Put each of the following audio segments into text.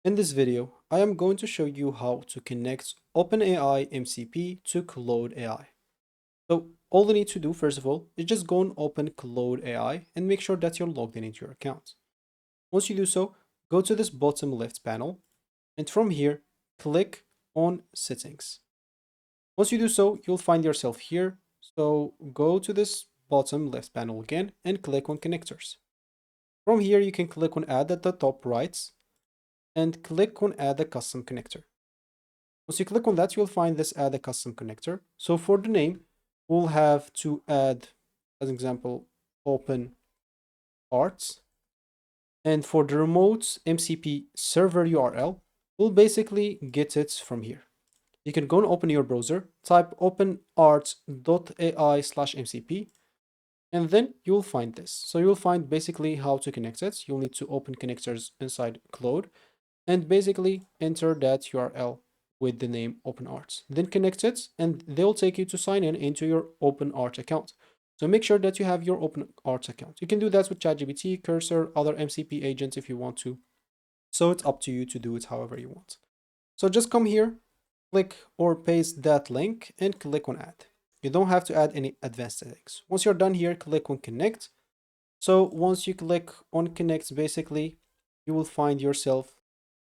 In this video, I am going to show you how to connect OpenAI MCP to Claude AI. So all you need to do, first of all, is just go and open Claude AI and make sure that you're logged in into your account. Once you do so, go to this bottom left panel, and from here, click on Settings. Once you do so, you'll find yourself here. So go to this bottom left panel again and click on Connectors. From here, you can click on Add at the top right and click on Add a Custom Connector. Once you click on that, you'll find this Add a Custom Connector. So for the name, we'll have to add, as an example, OpenArt. And for the remote MCP server URL, we'll basically get it from here. You can go and open your browser, type openart.ai/mcp, and then you'll find this. So you'll find basically how to connect it. You'll need to open connectors inside Claude and basically enter that URL with the name OpenArt. Then connect it and they'll take you to sign in into your OpenArt account. So make sure that you have your OpenArt account. You can do that with ChatGPT, Cursor, other MCP agents if you want to. So it's up to you to do it however you want. So just come here, click or paste that link and click on add. You don't have to add any advanced settings. Once you're done here, click on connect. So once you click on connect, basically, you will find yourself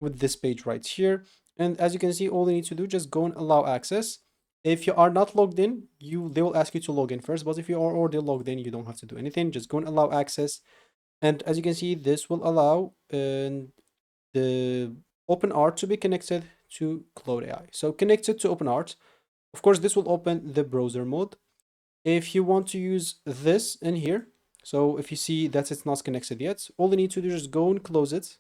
with this page right here. And as you can see, all you need to do, just go and allow access. If you are not logged in, they will ask you to log in first. But if you are already logged in, you don't have to do anything. Just go and allow access. And as you can see, this will allow the OpenArt to be connected to Claude AI. So connected to OpenArt. Of course, this will open the browser mode. If you want to use this in here, so if you see that it's not connected yet, all you need to do is go and close it,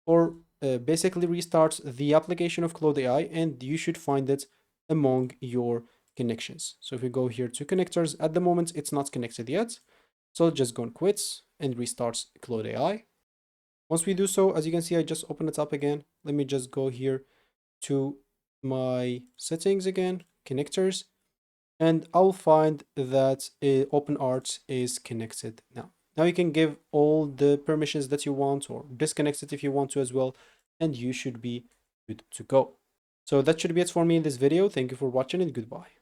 or basically restart the application of Claude AI, and you should find it among your connections. So if you go here to connectors, at the moment it's not connected yet. So just go and quit and restart Claude AI. Once we do so, as you can see, I just open it up again. Let me just go here to my settings again, connectors, and I'll find that OpenArt is connected now. Now you can give all the permissions that you want or disconnect it if you want to as well, and you should be good to go. So that should be it for me in this video. Thank you for watching and goodbye.